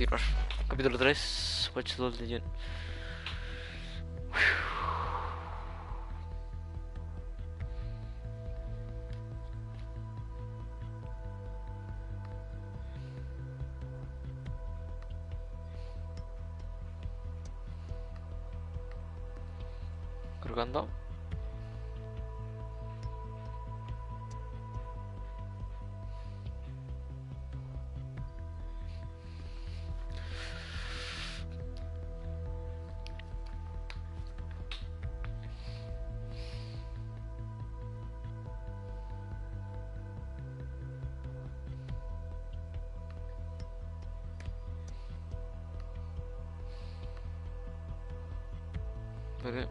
continuar. Capítulo 3, Watch the Legend. Cargando. Vale.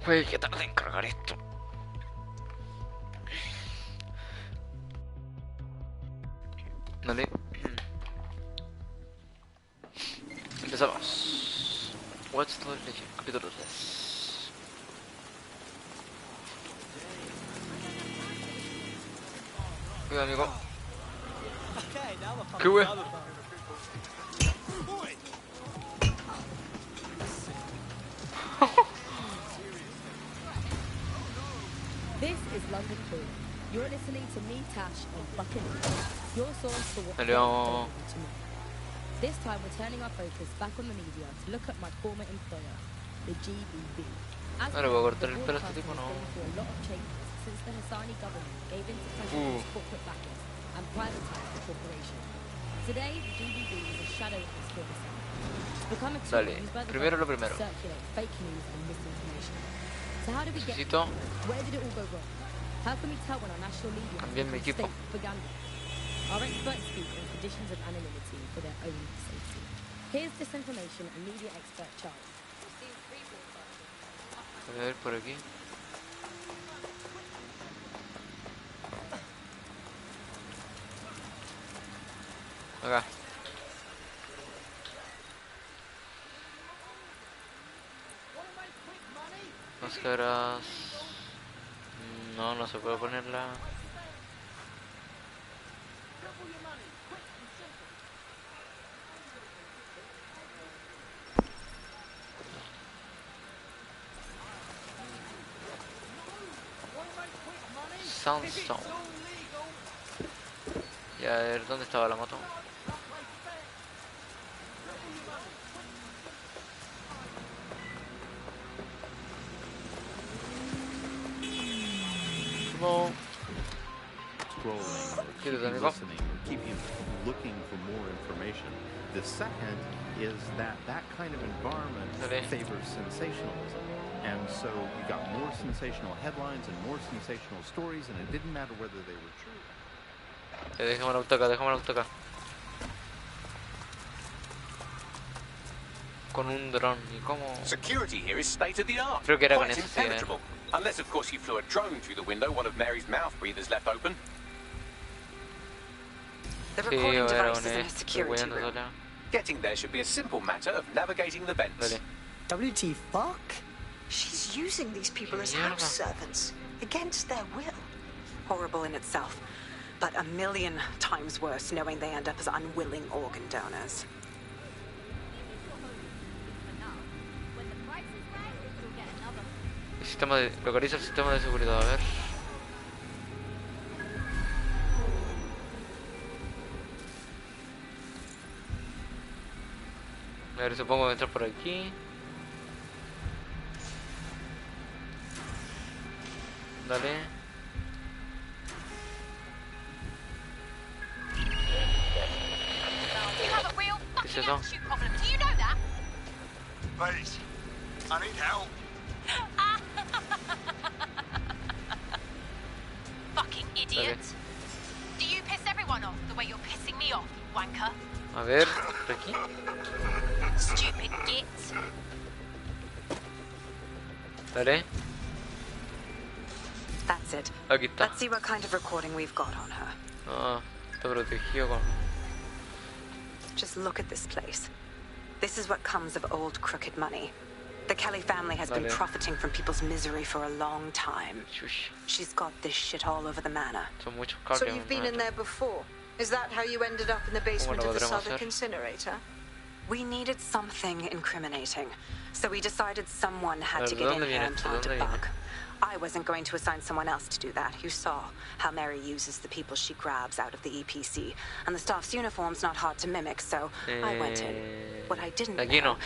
Pues que tarde en cargar esto. Vale. Empezamos. What's the Legend, capítulo 3. Cuidado, amigo. ¡Qué wey! This is London Calling. You're listening to me, Tash, on Buccaneer, your source for what Hello. to me. This time we're turning our focus back on the media to look at my former employer, the GBB. As Ahora voy a cortar el pelo a este tipo, no. through a lot of changes since the Hassani government gave in to President's corporate backers and privatized the corporation. Today, the GBB is a shadow of this corporate sector. It's become a tool Dale, used by the primero lo government primero. to circulate fake news and misinformation. So how did we get Necesito here? Where did it all go wrong? How can we tell when our national media cambiar mi is equipo. state propaganda? Our experts speak on conditions of anonymity for their own safety. Here's disinformation and media expert Charles. a ver por aquí. Acá. Máscaras. No, no se puede ponerla. Soundstone. Y a ver, ¿dónde estaba la moto? No. Scrolling or keep you listening or keep you looking for more information. The second is that kind of environment favors sensationalism. And so you got more sensational headlines and more sensational stories, and it didn't matter whether they were true. Déjame el auto acá, déjame el auto acá. Con un dron, ¿y cómo? Security here is state of the art. Creo que era con Quite eso, sí, impenetrable. Unless, of course, you flew a drone through the window, one of Mary's mouth breathers left open. The Sí, recording era device con is in a esto, security bueno, room. sola. Getting there should be a simple matter of navigating the vents. Dale. WT fuck? She's using these people as Mierda. house servants against their will. Horrible in itself, but a million times worse knowing they end up as unwilling organ donors. El sistema de... Localiza el sistema de seguridad, a ver. A ver, supongo que entrar por aquí. Dale. ¿Qué es eso? Please, I need help. Fucking idiot. Do you piss everyone off the way you're pissing me off, you wanker? A ver, por aquí. Stupid git. Dale. That's it. Aquí está. Let's see what kind of recording we've got on her. Ah, está protegido con... Just look at this place. This is what comes of old crooked money. The Kelly family has been Vale. profiting from people's misery for a long time. Shush. She's got this shit all over the manor. Son muchos cables. So you've been in there before? Is that how you ended up in the basement of the podremos Southwark hacer? incinerator? We needed something incriminating, so we decided someone had to ¿De get in dónde here viene and esto? plant ¿De a dónde bug. I wasn't going to assign someone else to do that. You saw how Mary uses the people she grabs out of the EPC, and the staff's uniform's not hard to mimic, so I went in. What I didn't Aquí know no.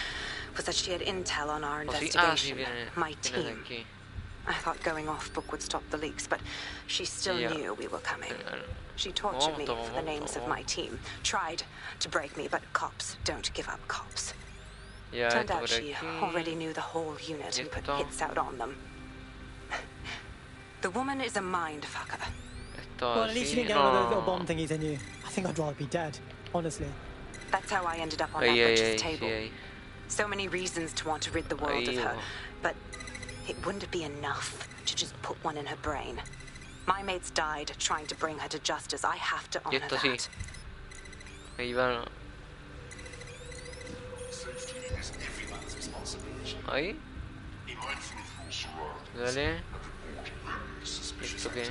was that she had intel on our ¿O sí? Ah, sí, investigation. viene. My Viene de team. aquí. I thought going off book would stop the leaks, but she still Yeah. knew we were coming. She tortured me for the names of my team. Tried to break me, but cops don't give up cops. Ya, Turned esto out por she aquí. already knew the whole unit and put Esto. hits out on them. The woman is a mindfucker. Esto Well, at least you así. didn't get one of those little No. bomb thingies in you. I think I'd rather be dead, honestly. That's how I ended up on Ahí, that ahí, witch's ahí, table. sí, ahí. So many reasons to want to rid the world Ahí, of her, oh. but it wouldn't be enough to just put one in her brain. My mates died trying to bring her to justice. I have to Y honor esto sí. that. Ahí va. Ahí. Dale. ¿Esto qué?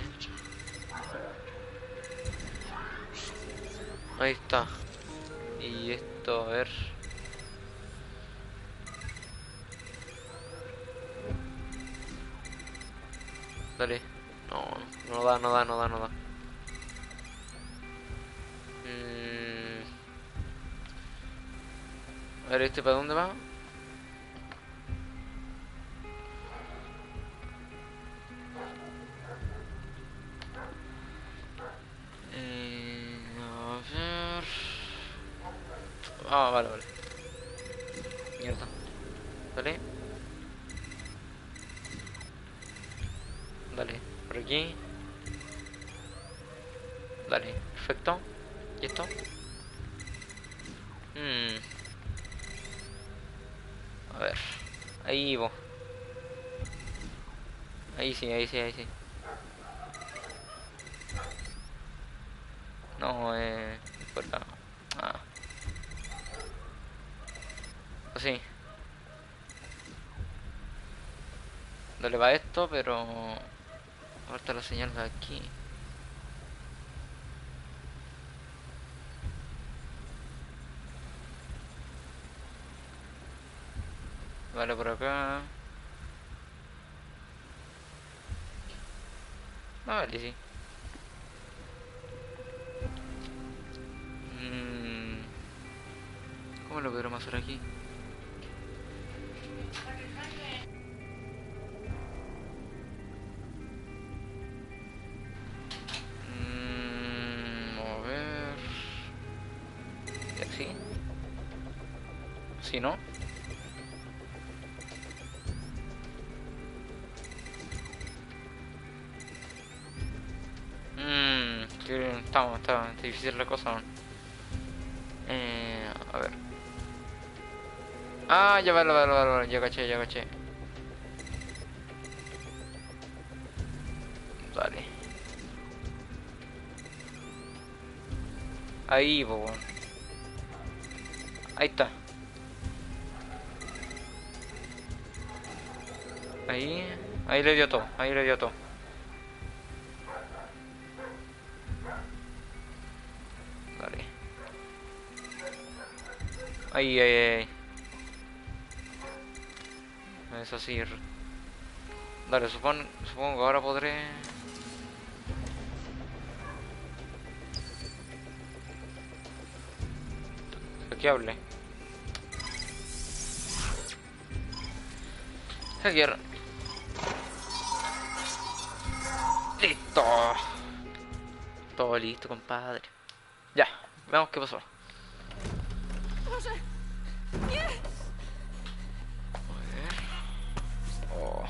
Ahí está. Y esto, a ver. Dale. No, no da, no da, no da, no da. A ver, ¿este para dónde va? A ver... Ah, vale, vale. Mierda. Dale. Dale, por aquí. Dale, perfecto. ¿Y esto? A ver. Ahí vos. Ahí sí, ahí sí, ahí sí. No, por acá. Ah. Así. Dale va esto, pero... Ahorita la señal de aquí. Vale, por acá. Ah, vale, sí. ¿Cómo lo podremos hacer aquí? A ver... ¿Y así? ¿Sí, no? Que está difícil la cosa. A ver. Ah, ya vale, vale, vale, vale, ya caché, ya caché. Vale. Ahí, bobo. Ahí está. Ahí le dio todo, ahí le dio todo. Vale. Ahí, ahí, ahí. Eso sí. Dale, supongo que ahora podré... Hackeable. Hackear. Listo. Todo listo, compadre. Ya, veamos qué pasó. Oh.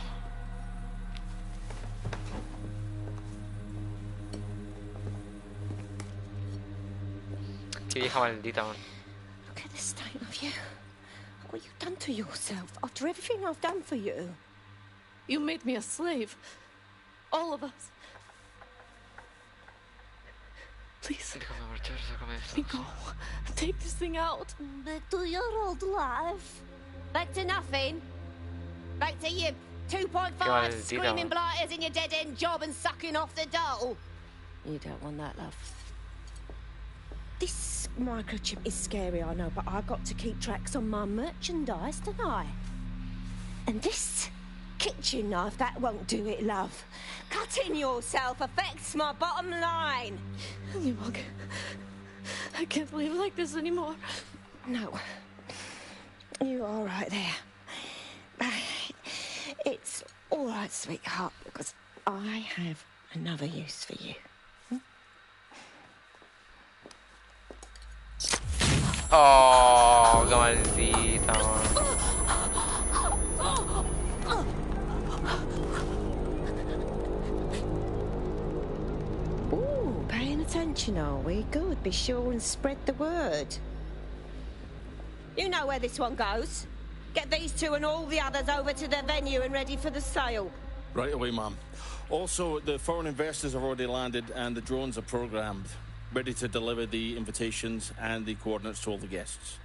Qué vieja maldita, man. Look at the state of you. What you've done to yourself after everything I've done for you. You made me a slave. All of us. Please. Let me go. Take this thing out. Back to your old life. Back to nothing. Back to you 2.5 screaming blighters in your dead-end job and sucking off the dole. You don't want that, love. This microchip is scary, I know, but I got to keep tracks on my merchandise, don't I? And this kitchen knife, that won't do it, love. Cutting yourself affects my bottom line. Look, I can't live like this anymore. No. You're all right there. It's all right, sweetheart, because I have another use for you. Oh, qué maldita. Ooh, paying attention, are we? Good. Be sure and spread the word. You know where this one goes. Get these two and all the others over to their venue and ready for the sale. Right away, Mum. Also, the foreign investors have already landed and the drones are programmed, ready to deliver the invitations and the coordinates to all the guests.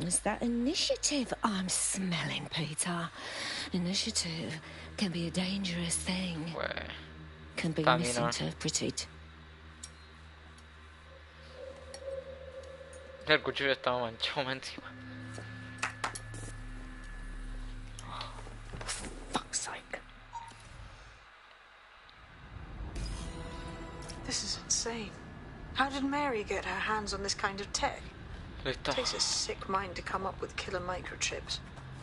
Is that initiative I'm smelling, Peter? Initiative can be a dangerous thing. Can be misinterpreted. El cuchillo estaba manchado más encima. Fuck's sake. This is insane. How did Mary get her hands on this kind of tech? It takes a sick mind to come up with killer microchips.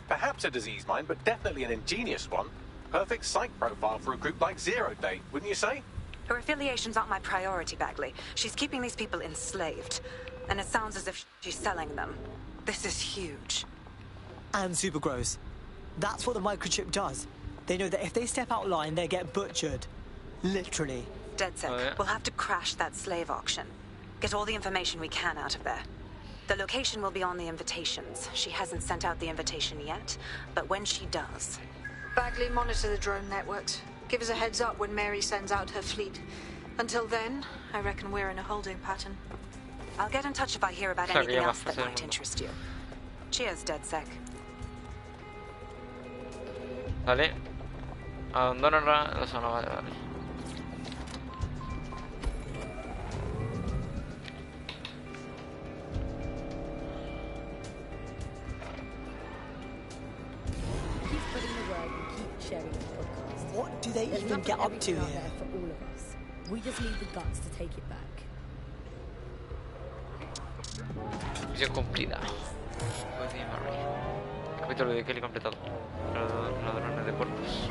Perhaps a disease mind, but definitely an ingenious one. Perfect psych profile for a group like Zero Day, wouldn't you say? Her affiliations aren't my priority, Bagley. She's keeping these people enslaved. And it sounds as if she's selling them. This is huge. And super gross. That's what the microchip does. They know that if they step out of line, they get butchered. Literally. Dead set. We'll have to crash that slave auction. Get all the information we can out of there. The location will be on the invitations. She hasn't sent out the invitation yet, but when she does... Bagley, monitor the drone networks. Give us a heads up when Mary sends out her fleet. Until then, I reckon we're in a holding pattern. I'll get in touch if I hear about anything else that might interest you. Cheers, DeadSec. Vale. Abandona la zona, vale. Keep spreading the word and keep sharing the podcast. What do they even get up to here? For all of us. We just need the guts to take it back. Misión cumplida. Capítulo de Kelly completado. Ladrones de puertos.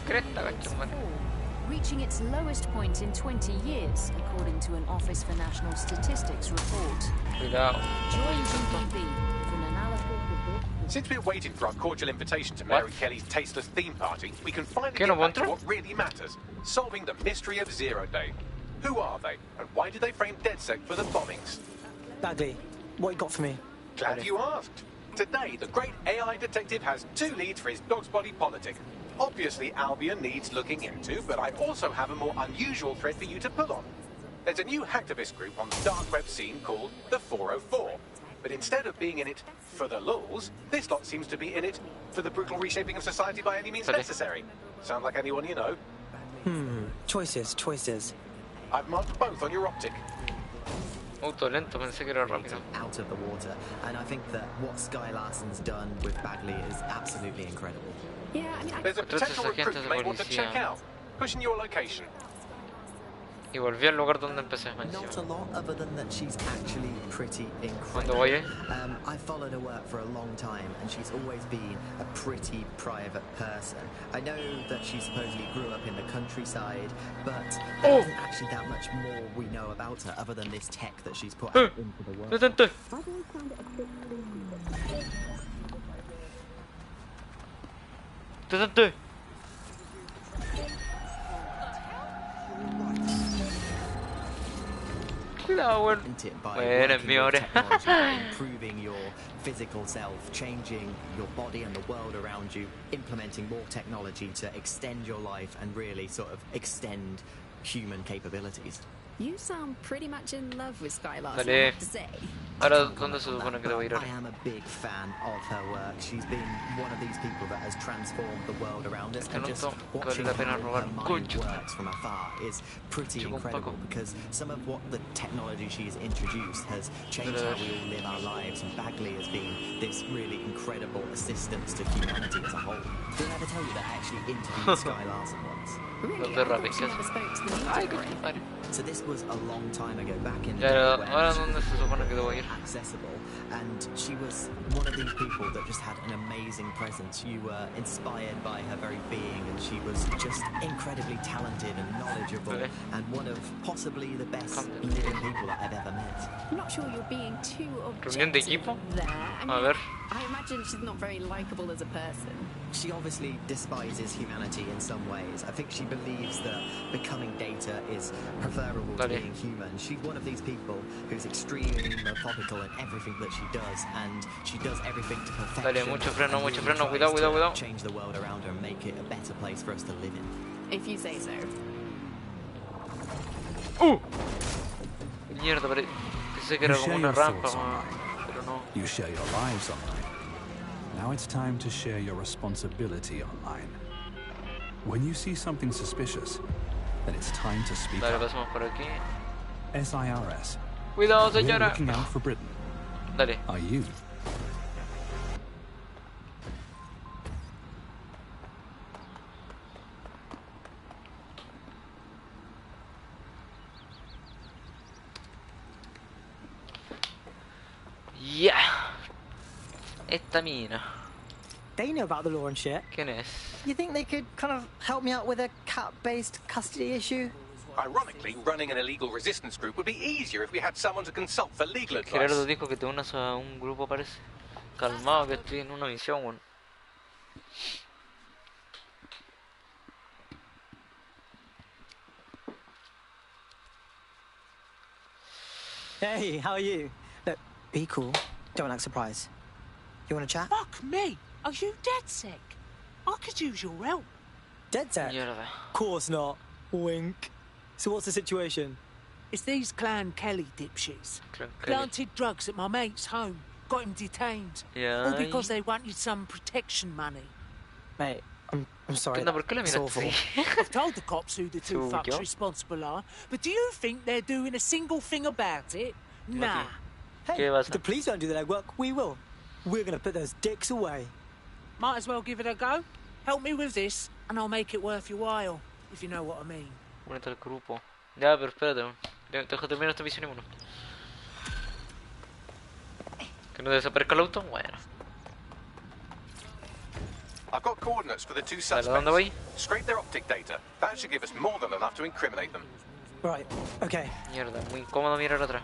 Cresta, cachón. Reaching its lowest point in 20 years, according to an Office for National Statistics report. Cuidado. Join GBB for an analysis of this. Since we're waiting for our cordial invitation to Mary Kelly's tasteless theme party, we can finally get back to what really matters. Solving the mystery of Zero Day. Who are they, and why did they frame DeadSec for the bombings? Bagley, what you got for me? Glad you asked. Today, the great AI detective has 2 leads for his dog's body politic. Obviously, Albion needs looking into, but I also have a more unusual thread for you to pull on. There's a new hacktivist group on the dark web scene called the 404. But instead of being in it for the lulz, this lot seems to be in it for the brutal reshaping of society by any means necessary. Sound like anyone you know? Choices. I've marked both on your optic. Auto lento, pensé que era rápido. Out of the water, and I think that what Sky Larson's done with Bagley is absolutely incredible. Yeah, I mean, there's a potential recruit you may want to check out. Pushing your location. Y volví al lugar donde empecé. Not a lot, other than that she's actually pretty incredible. ¿Cuándo voy? I've followed her work for a long time, and she's always been a pretty private person. I know that she supposedly grew up in the countryside, but there isn't actually that much more we know about her, other than this tech that she's put out into the world. Detente. Detente. Cuidado, weón. Bueno, es mi hora. Improving your physical self, changing your body and the world around you, implementing more technology to extend your life and really sort of extend human capabilities. You sound pretty much in love with Skylar, I Dale. have to say. Ahora, ¿dónde se supone que debo ir I ahora? am a big fan of her work. She's been one of these people that has transformed the world around us, and just watching how her mind works from afar is pretty incredible, because some of what the technology she's introduced has changed how we all live our lives, and Bagley has been this really incredible assistance to humanity as a whole. Did I ever tell you that I actually interviewed Sky Larson once? Really? I thought she never spoke to the media. So this was a long time ago, back in the Ya, day when ahora dónde se supone que debo ir. accessible, and she was one of these people that just had an amazing presence. You were inspired by her very being, and she was just incredibly talented and knowledgeable, and one of possibly the best living people that I've ever met. I'm not sure you're being too Reunión de objective equipo. there. I A mean, ver. I imagine she's not very likable as a person. She obviously despises humanity in some ways. I think she believes that becoming data is preferable to being human. She's one of these people who's extremely methodical in everything that she does, and she does everything to perfection. Dale, mucho freno, and really cuidado, tries cuidado, to cuidado. change the world around her and make it a better place for us to live in. If you say so. Mierda, pensé que era como una rampa, pero no. You share your lives online. Now it's time to share your responsibility online. When you see something suspicious, then it's time to speak Dale, up. pasamos por aquí. SIRS. Cuidado, We're señora. looking out for Britain. Dale. Are you? Yeah. Esta mina. They know about the law and shit. ¿Quién es? You think they could kind of help me out with a cat-based custody issue? Ironically, running an illegal resistance group would be easier if we had someone to consult for legal advice. Gerardo dijo que te unas a un grupo, parece. Calmado, que estoy en una misión, weón. Hey, how are you? Look, be cool. Don't act surprised. You want to chat? Fuck me! Are you dead sick? I could use your help. Dead set? Mierda. Course not. Wink. So what's the situation? It's these Clan Kelly dipshits. Kelly. Planted drugs at my mate's home. Got him detained. Yeah. All because they wanted some protection money. Mate, I'm sorry. ¿Por qué la It's miras awful. así? I've told the cops who the two ¿Tú, fucks yo? responsible are, but do you think they're doing a single thing about it? Nah. Hey, if the police don't do the legwork, we will. We're gonna put those dicks away. Might as well give it a go. Help me with this, and I'll make it worth your while, if you know what I mean. Únete al grupo. Ya, pero espérate, weón. Deja terminar esta misión y uno. ¿Que no desaparezca el auto? Bueno. I've got coordinates for the two ¿dónde suspects. voy? Scrape their optic data. That should give us more than enough to incriminate them. Right, okay. Mierda, muy incómodo mirar atrás.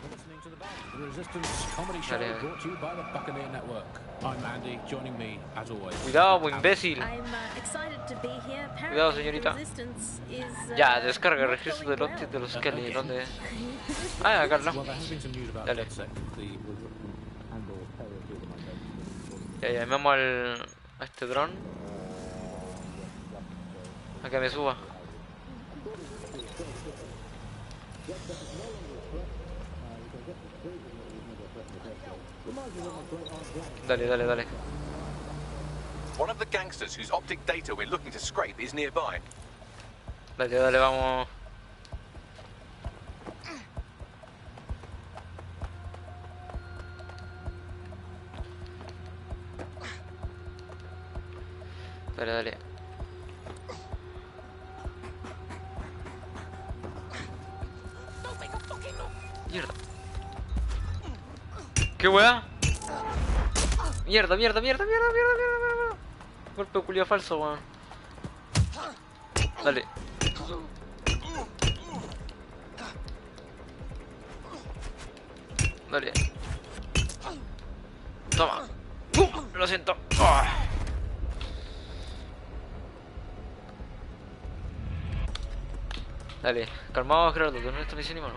The Resistance Comedy Show brought to you by the Buccaneer Network. I'm Andy, joining me as always. Cuidado, imbécil. I'm excited to be here. Cuidado, Apparently, señorita. the Resistance is, Ya, descarga el registro del optic de los Kelly. ¿Dónde? Ah, acá no. Well, there has been some news about Dale. DedSec, the Ya, llamamos a este dron. A que me suba. Dale, dale, dale. One of the gangsters whose optic data we're looking to scrape is nearby. Dale, dale, vamos. Dale, dale. Mierda. ¿Qué weá? Mierda, mierda, mierda, mierda, mierda, mierda, mierda. Golpe de culiao falso, weón. Dale. Dale. Toma. Lo siento. Dale, calmado, Gerardo, termina esta misión y mano.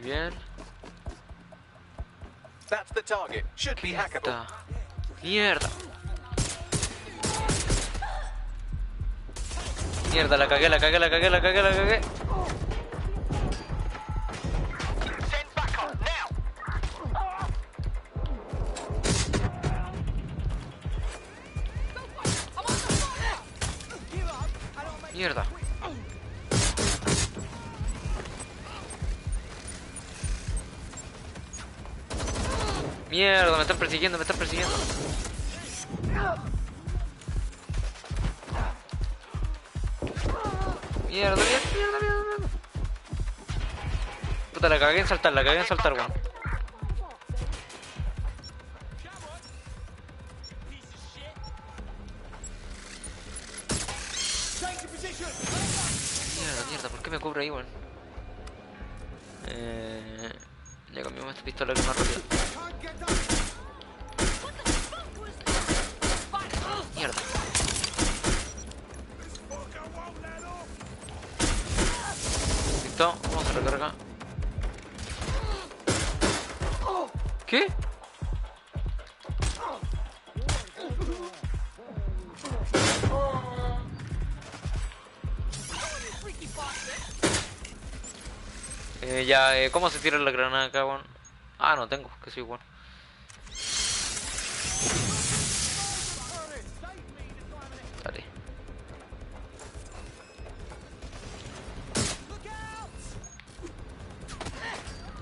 bien. That's the target. Should be hackable. Mierda. Mierda, la cagué. Mierda. Mierda, me están persiguiendo. Mierda. Puta, la cagué en saltar, weón. Mierda, ¿por qué me cubre ahí, weón? Ya cambiamos esta pistola que es más rápida. Mierda. Listo, vamos a recargar. ¿Qué? ¿Cómo se tira la granada acá, weón? Ah, no tengo, que soy bueno. Dale.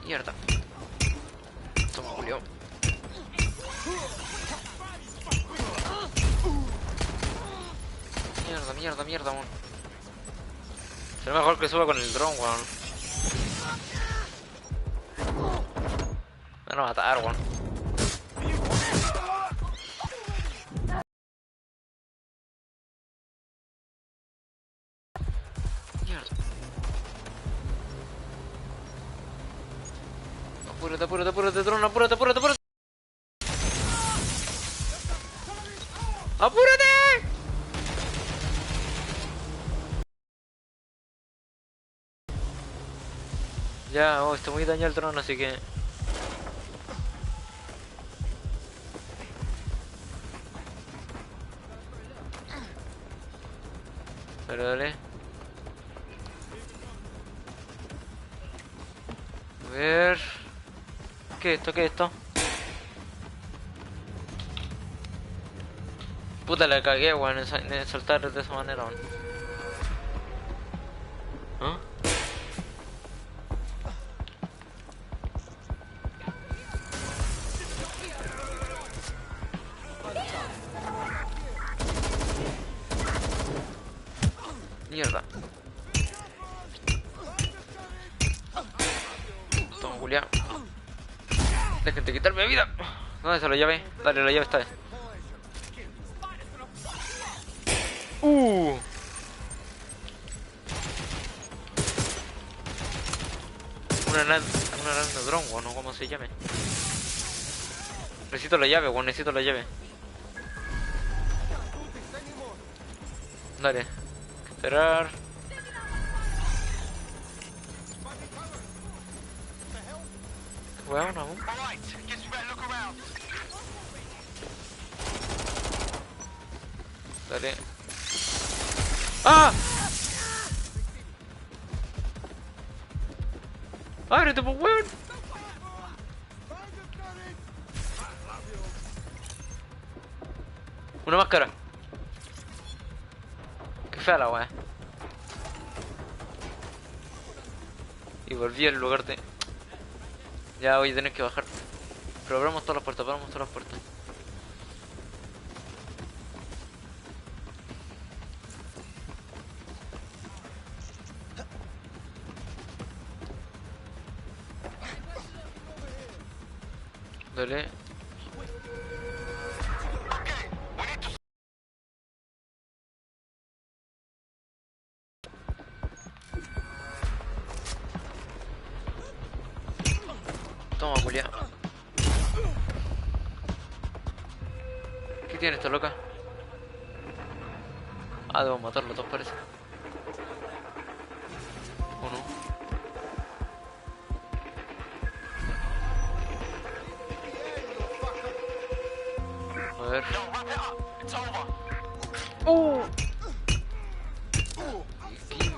Mierda. Toma, Julio. Mierda, weón. Será mejor que suba con el dron, weón. Me van a matar, weón. Mierda. Apúrate, dron, apúrate. ¡Apúrate! Ya, está muy dañado el dron, así que... Pero dale. A ver... ¿Qué es esto? Puta, la cagué, weón, en saltar de esa manera, weón. ¿Ah? Mierda. Toma, Julián. Dejen de quitarme vida. ¿Dónde está la llave? Dale, la llave está. Una dron, o no, ¿cómo se llame? Necesito la llave, weón, necesito la llave. Dale. Esperar. Weón, no. Dale. ¡Ah! ¡Ábrete, pues, weón! Una máscara. Qué fea la weá. Y volví al lugar de... Ya voy a tener que bajar. Pero abramos todas las puertas, Dale. Toma, Julián. ¿Qué tiene esta loca? Ah, debo matarlo, todos parece. ¿O no?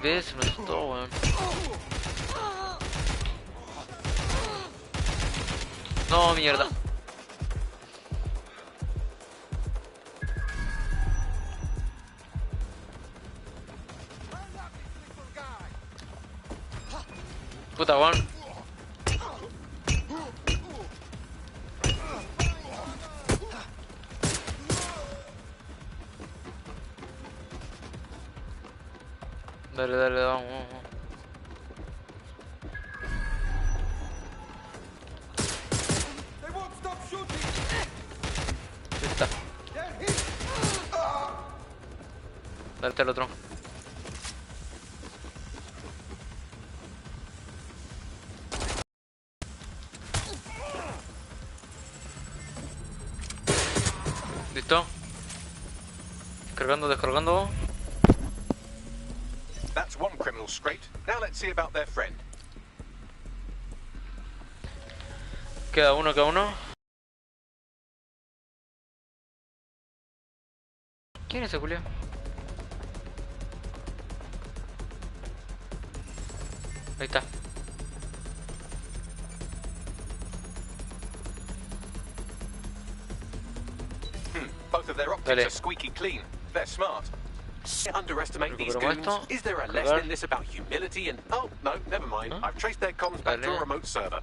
¿Ves? Me asustó, weón. No, mierda. Puta, weón. Dale, dale, vamos. Está. Dale al otro. ¿Listo? Descargando, descargando. That's one criminal scraped. Now let's see about their friend. Queda uno, cada uno. ¿Quién es ese Julio? Ahí está. Both of their optics are squeaky clean. They're smart. Underestimate these goons. Is there a lesson in this about humility and... Oh, no, never mind. I've traced their comms back to a remote server.